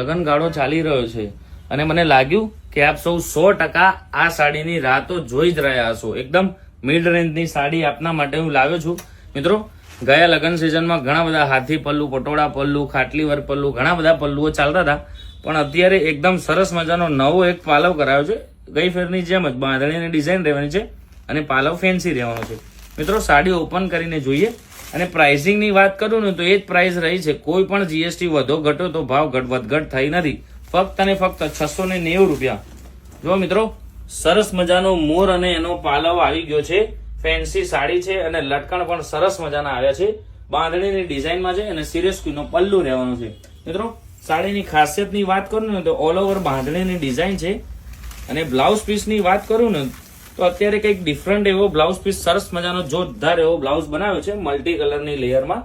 લગનગાળો ચાલી રહ્યો છે અને મને લાગ્યું કે આપ સૌ 100% આ સાડીની રાહ તો જોઈ જ રહ્યા હશો. એકદમ મિડ રેન્જની સાડી આપના માટે હું લાવ્યો છું. મિત્રો, ગયા લગન સિઝનમાં ઘણા બધા હાથી પલ્લુ, પટોળા પલ્લુ, ખાટલી વર્ક પલ્લુ, ઘણા બધા પલ્લુઓ ચાલતા હતા, પણ અત્યારે એકદમ સરસ મજાનો નવો એક પાલવ કરાયો છે. ગઈ ફેરની જેમ જ બાંધણીની ડિઝાઇન રહેવાની છે અને પાલવ ફેન્સી રહેવાનો છે. મિત્રો, સાડી ઓપન કરીને જોઈએ અને પ્રાઇસિંગની વાત કરું ને તો એ જ પ્રાઇસ રહી છે. કોઈ પણ જીએસટી વધો ઘટો તો ભાવ વધઘટ થઈ નથી. ફક્ત અને ફક્ત 690 રૂપિયા. જો મિત્રો, સરસ મજાનો મોર અને એનો પાલવ આવી ગયો છે. ફેન્સી સાડી છે અને લટકણ પણ સરસ મજાના આવ્યા છે. બાંધણીની ડિઝાઇનમાં છે અને સિરિયસ ક્વીનો પલ્લુ રહેવાનું છે. મિત્રો, સાડીની ખાસિયતની વાત કરું ને તો ઓલ ઓવર બાંધણીની ડિઝાઇન છે અને બ્લાઉઝ પીસની વાત કરું ને તો અત્યારે કંઈક ડિફરન્ટ એવો બ્લાઉઝ પીસ સરસ મજાનો જોરદાર એવો બ્લાઉઝ બનાવ્યો છે મલ્ટી કલરની લેયરમાં.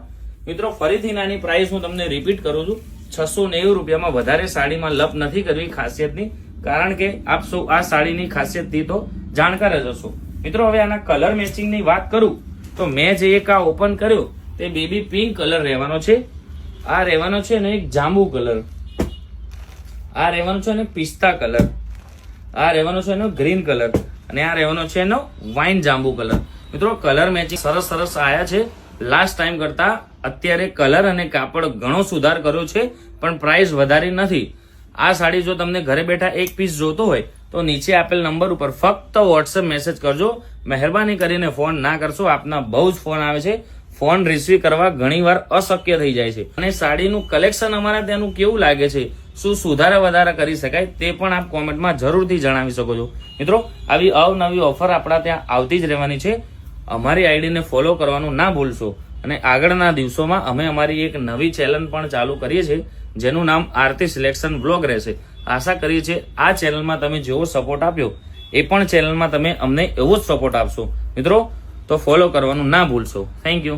મિત્રો, ફરીથી નાની પ્રાઇસ હું તમને રિપીટ કરું છું, 690 રૂપિયામાં. વધારે સાડીમાં લપ નથી કરવી ખાસિયતની, કારણ કે આપ સૌ આ સાડીની ખાસિયતથી તો જાણકાર જ હશો. મિત્રો, હવે આના કલર મેચિંગની વાત કરું તો મેં જે એક આ ઓપન કર્યો તે બેબી પિંક કલર રહેવાનો છે. આ રહેવાનો છે ને એક જાંબુ કલર, આ રહેવાનો છે ને પિસ્તા કલર, આ રહેવાનો છે એનો ગ્રીન કલર અને આ રહેવાનો છે એનો વાઇન જાંબુ કલર. મિત્રો, કલર મેચિંગ સરસ સરસ આયા છે. લાસ્ટ ટાઈમ કરતા અત્યારે કલર અને કાપડ ઘણો સુધાર કર્યો છે, પણ પ્રાઇસ વધારી નથી. આ સાડી જો તમને ઘરે બેઠા એક પીસ જોતો હોય તો નીચે આપેલ નંબર ઉપર ફક્ત વોટ્સએપ મેસેજ કરજો. મહેરબાની કરીને ફોન ના કરશો, આપના બહુ જ ફોન આવે છે. ફોન રિસીવ કરવા ઘણીવાર અશક્ય થઈ જાય છે. અને સાડીનું કલેક્શન અમારા ત્યાંનું કેવું લાગે છે, શું સુધારા વધારા કરી શકાય તે પણ આપ કોમેન્ટમાં જરૂરથી જણાવી શકો છો. મિત્રો, આવી અવનવી ઓફર આપણા ત્યાં આવતી જ રહેવાની છે. અમારી આઈડીને ફોલો કરવાનું ના ભૂલશો. અને આગળના દિવસોમાં અમે અમારી એક નવી ચેનલ પણ ચાલુ કરીએ છીએ, જેનું નામ આરતી સિલેક્શન બ્લોગ રહેશે. આશા કરીએ છીએ આ ચેનલમાં તમે જેવો સપોર્ટ આપ્યો એ પણ ચેનલમાં તમે અમને એવો જ સપોર્ટ આપશો. મિત્રો, તો ફોલો કરવાનું ના ભૂલશો. Thank you.